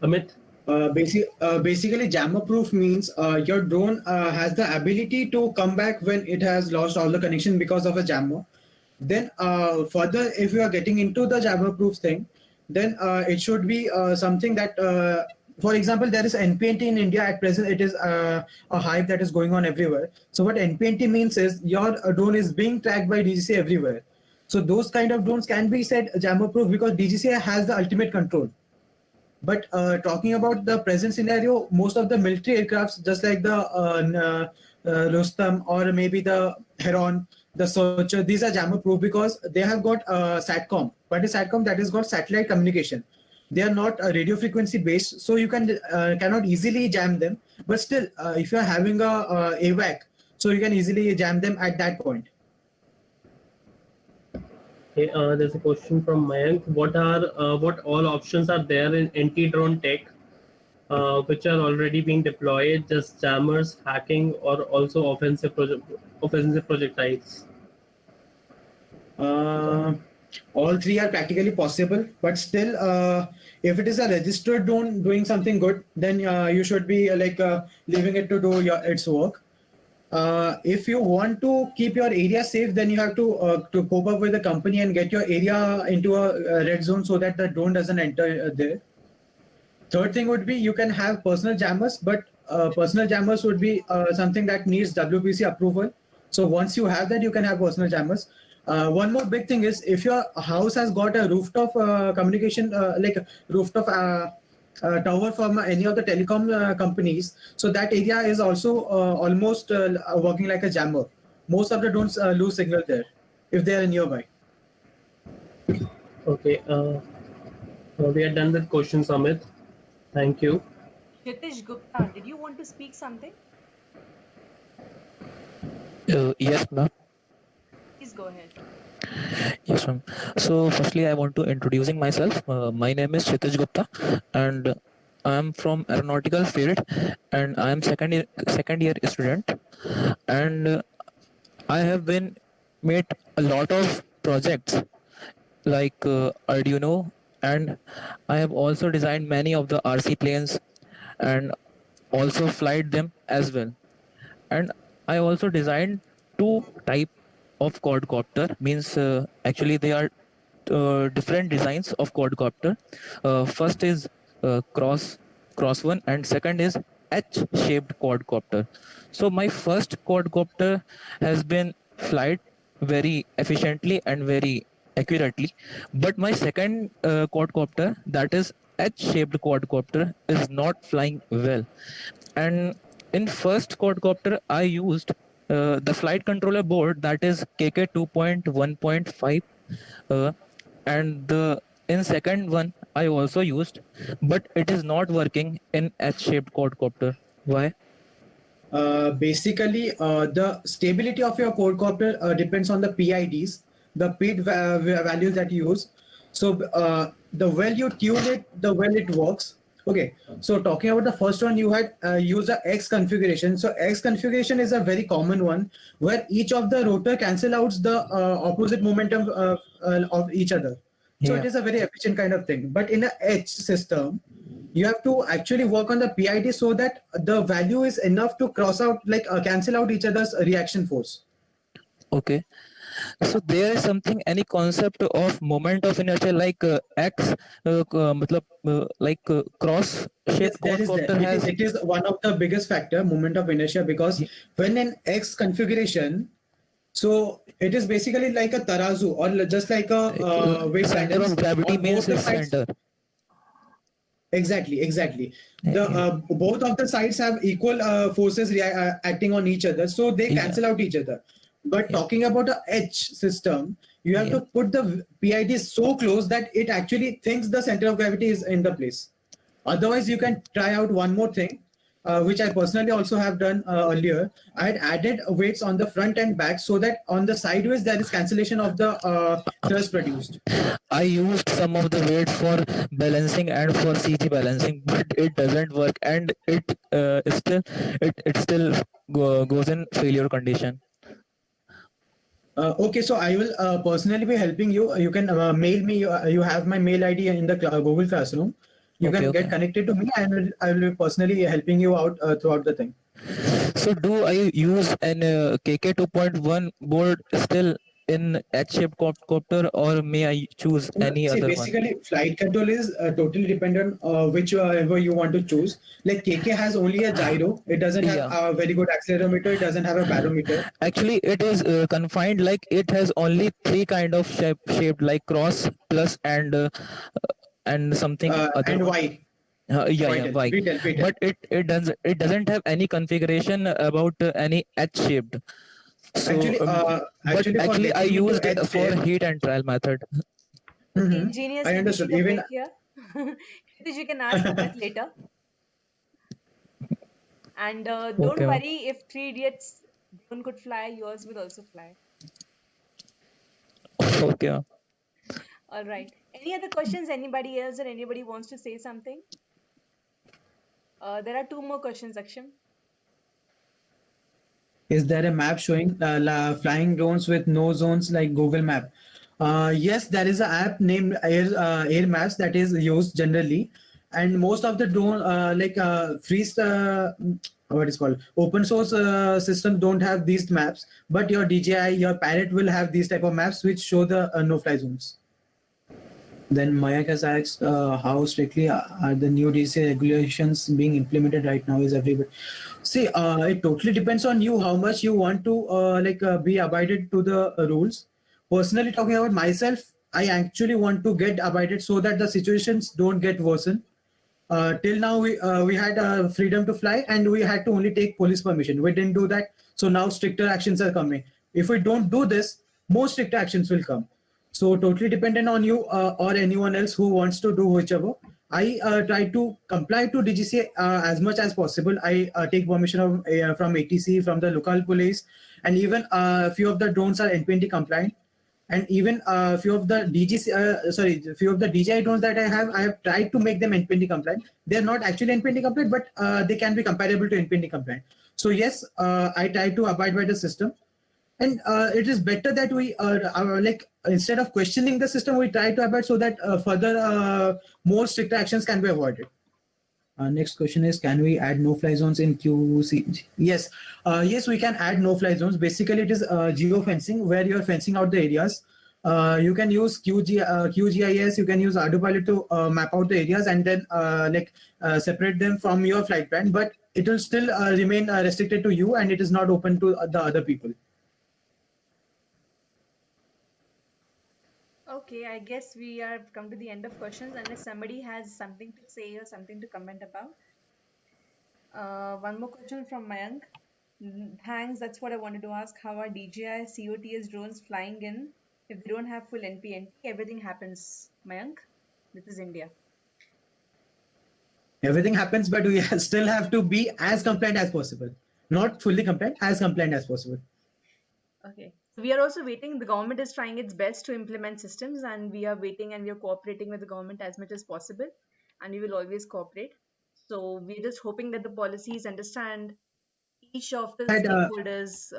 Speaker 3: Amit?
Speaker 2: Basically, jammer proof means your drone has the ability to come back when it has lost all the connection because of a jammer. Then further, if you are getting into the jammer proof thing, then it should be something that for example, there is NPNT in India at present. It is a hype that is going on everywhere. So what NPNT means is your drone is being tracked by DGCA everywhere. So those kind of drones can be said jammer proof because DGCA has the ultimate control. But talking about the present scenario, most of the military aircrafts, just like the Rustam or maybe the Heron, the Searcher, these are jammer proof because they have got SATCOM, but a SATCOM that has got satellite communication. They are not radio frequency based, so you cannot easily jam them. But still, if you are having a AVAC, so you can easily jam them at that point.
Speaker 3: Okay, there's a question from Mayank. What all options are there in anti-drone tech, which are already being deployed? Just jammers, hacking, or also offensive projectiles?
Speaker 2: All 3 are practically possible, but still, if it is a registered drone doing something good, then you should be leaving it to do its work. If you want to keep your area safe, then you have to cope up with the company and get your area into a red zone so that the drone doesn't enter there. Third thing would be you can have personal jammers, but personal jammers would be something that needs WPC approval. So once you have that, you can have personal jammers. One more big thing is if your house has got a rooftop communication, like rooftop tower from any of the telecom companies, so that area is also almost working like a jammer. Most of the drones lose signal there if they are nearby.
Speaker 3: Okay, we are done with questions, Amit. Thank you.
Speaker 1: Kshitish Gupta, did you want to speak something?
Speaker 4: Yes, ma'am.
Speaker 1: Please go ahead.
Speaker 4: Yes, ma'am. So, firstly, I want to introducing myself. My name is Kshitish Gupta, and I am from aeronautical field, and I am second year student, and I have been made a lot of projects like Arduino, and I have also designed many of the RC planes, and also flight them as well. And I also designed 2 type of quadcopter. Means actually they are different designs of quadcopter. First is cross one, and second is H-shaped quadcopter. So my first quadcopter has been flight very efficiently and very accurately, but my second quadcopter, that is H-shaped quadcopter, is not flying well. And in first quadcopter, I used the flight controller board, that is KK 2.1.5, and the in second one I also used, but it is not working in H-shaped quadcopter. Why?
Speaker 2: Basically, the stability of your quadcopter depends on the PIDs, the PID values that you use. So the well you tune it, the well it works. Okay, so talking about the first one, you had used the X configuration. So X configuration is a very common one where each of the rotor cancel out the opposite momentum of each other. So
Speaker 4: Yeah.
Speaker 2: it is a very efficient kind of thing. But in a H system, you have to actually work on the PID so that the value is enough to cross out, like cancel out each other's reaction force.
Speaker 4: Okay. So there is something, any concept of moment of inertia like X, like cross
Speaker 2: Yes,
Speaker 4: shaped
Speaker 2: there is that.
Speaker 4: quadcopter has.
Speaker 2: It is one of the biggest factor, moment of inertia, because when in X configuration, so it is basically like a tarazu or just like a weight
Speaker 4: Center
Speaker 2: balance
Speaker 4: of gravity
Speaker 2: on both
Speaker 4: means
Speaker 2: the
Speaker 4: is
Speaker 2: sides.
Speaker 4: center.
Speaker 2: Exactly. The
Speaker 4: Yeah.
Speaker 2: both of the sides have equal forces acting on each other, so they
Speaker 4: Yeah.
Speaker 2: cancel out each other. But
Speaker 4: Yeah.
Speaker 2: talking about a H system, you have
Speaker 4: Yeah.
Speaker 2: to put the PID so close that it actually thinks the center of gravity is in the place. Otherwise, you can try out one more thing, which I personally also have done earlier. I had added weights on the front and back so that on the sideways there is cancellation of the thrust produced.
Speaker 4: I used some of the weight for balancing and for CG balancing, but it doesn't work, and it still goes in failure condition.
Speaker 2: Okay, so I will personally be helping you. You can mail me. You have my mail ID in the Google Classroom. You
Speaker 4: Okay,
Speaker 2: can get
Speaker 4: okay.
Speaker 2: connected to me, and I will be personally helping you out throughout the thing.
Speaker 4: So do I use an KK 2.1 board still in H-shaped copter, or may I choose any
Speaker 2: See,
Speaker 4: other one?
Speaker 2: basically, flight control is totally dependent whichever you want to choose. Like KK has only a gyro. It doesn't have
Speaker 4: Yeah.
Speaker 2: a very good accelerometer. It doesn't have a barometer.
Speaker 4: Actually, it is confined, like it has only three kind of shaped, like cross, plus, and something other
Speaker 2: And
Speaker 4: one.
Speaker 2: why?
Speaker 4: Yeah,
Speaker 2: Vital,
Speaker 4: why?
Speaker 2: vital, vital.
Speaker 4: But it doesn't have any configuration about any H-shaped. So,
Speaker 2: Actually,
Speaker 4: but
Speaker 2: actually, for
Speaker 4: actually, I
Speaker 2: getting into
Speaker 4: used
Speaker 2: H
Speaker 4: for
Speaker 2: shape,
Speaker 4: heat and trial method.
Speaker 1: Okay,
Speaker 2: mhm,
Speaker 1: ingenious
Speaker 2: I
Speaker 1: Hitesh
Speaker 2: understood.
Speaker 1: is
Speaker 2: Even
Speaker 1: awake here. Hitesh, you can ask that later. And don't
Speaker 4: Okay.
Speaker 1: worry, if Three Idiots drone could fly, yours will also fly.
Speaker 4: Okay.
Speaker 1: All right. Any other questions? Anybody else or anybody wants to say something? There are two more questions, Aksham.
Speaker 2: is there a map showing flying drones with no zones like Google Map? Yes, there is an app named Air Maps that is used generally, and most of the drone free what is called open source systems don't have these maps, but your DJI, your Parrot will have these type of maps which show the no-fly zones. Then Mayak has asked, how strictly are the new DCA regulations being implemented right now? Is everybody? See, it totally depends on you how much you want to be abided to the rules. Personally, talking about myself, I actually want to get abided so that the situations don't get worsened. Till now, we had freedom to fly, and we had to only take police permission. We didn't do that, so now stricter actions are coming. If we don't do this, more stricter actions will come. So totally dependent on you or anyone else who wants to do whichever. I try to comply to DGCA as much as possible. I take permission from ATC, from the local police, and even a few of the drones are NPNT compliant. And even a few of the few of the DJI drones that I have tried to make them NPNT compliant. They're not actually NPNT compliant, but they can be comparable to NPNT compliant. So yes, I try to abide by the system, and it is better that we instead of questioning the system, we try to abide so that further more strict actions can be avoided. Next question is, can we add no-fly zones in QC? Yes, yes, we can add no-fly zones. Basically, it is geofencing where you're fencing out the areas. You can use QGIS, you can use ArduPilot to map out the areas and then separate them from your flight plan. But it will still remain restricted to you, and it is not open to the other people.
Speaker 1: Okay, I guess we have come to the end of questions unless somebody has something to say or something to comment about. One more question from Mayank. Thanks, that's what I wanted to ask. How are DJI COTS drones flying in if they don't have full NPNT? Everything happens, Mayank. This is India.
Speaker 2: Everything happens, but we still have to be as compliant as possible. Not fully compliant, as compliant as possible.
Speaker 1: Okay. So we are also waiting. The government is trying its best to implement systems, and we are waiting and we are cooperating with the government as much as possible, and we will always cooperate. So we're just hoping that the policies understand each of the
Speaker 2: Right,
Speaker 1: stakeholders'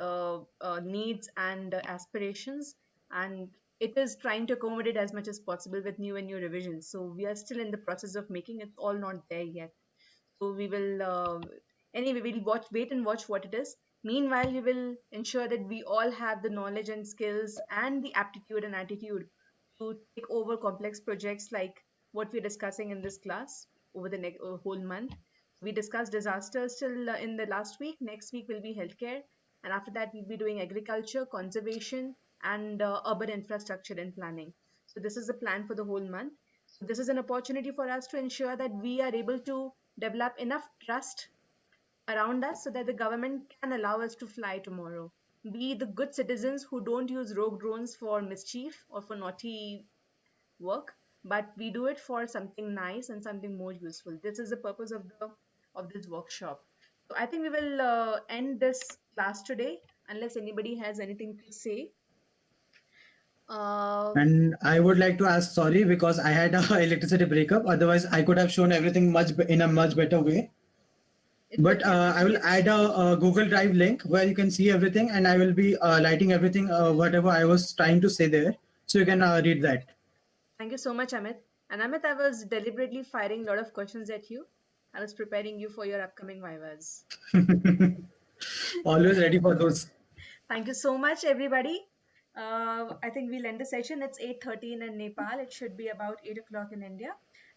Speaker 1: needs and aspirations, and it is trying to accommodate as much as possible with new and new revisions. So we are still in the process of making it all not there yet. So we will anyway we'll wait and watch what it is. Meanwhile, we will ensure that we all have the knowledge and skills and the aptitude and attitude to take over complex projects like what we're discussing in this class over the next whole month. We discussed disasters till in the last week. Next week will be healthcare, and after that we'll be doing agriculture, conservation, and urban infrastructure and planning. So this is the plan for the whole month. So this is an opportunity for us to ensure that we are able to develop enough trust around us so that the government can allow us to fly tomorrow. Be the good citizens who don't use rogue drones for mischief or for naughty work, but we do it for something nice and something more useful. This is the purpose of this workshop. So I think we will end this class today unless anybody has anything to say.
Speaker 2: And I would like to ask sorry because I had a electricity breakup. Otherwise, I could have shown everything in a much better way. But I will add a Google Drive link where you can see everything, and I will be lighting everything, whatever I was trying to say there, so you can read that.
Speaker 1: Thank you so much, Amit. And Amit, I was deliberately firing a lot of questions at you. I was preparing you for your upcoming vivas.
Speaker 2: Always ready for those.
Speaker 1: Thank you so much, everybody. I think we'll end the session. It's 8:13 in Nepal. It should be about 8 o'clock in India.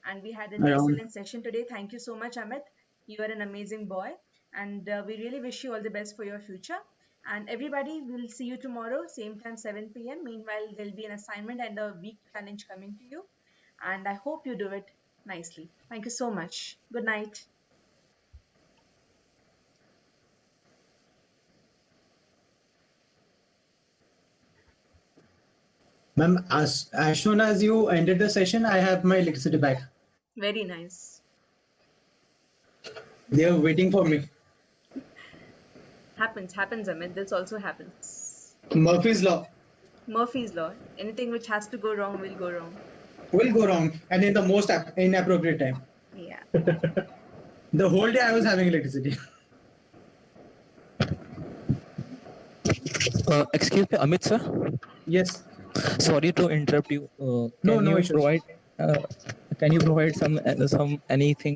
Speaker 1: And we had an excellent session today. Thank you so much, Amit. You are an amazing boy. And we really wish you all the best for your future. And everybody, we'll see you tomorrow, same time, 7 p.m. Meanwhile, there'll be an assignment and a week challenge coming to you. And I hope you do it nicely. Thank you so much. Good night.
Speaker 2: Ma'am, as soon as you ended the session, I have my electricity back.
Speaker 1: Very nice.
Speaker 2: They are waiting for me.
Speaker 1: Happens, Amit. This also happens.
Speaker 2: Murphy's Law.
Speaker 1: Murphy's Law. Anything which has to go wrong will go wrong.
Speaker 2: Will go wrong, and in the most inappropriate time.
Speaker 1: Yeah.
Speaker 2: The whole day I was having electricity.
Speaker 4: Excuse me, Amit sir.
Speaker 2: Yes.
Speaker 4: Sorry to interrupt you.
Speaker 2: No issues.
Speaker 4: Can you provide some anything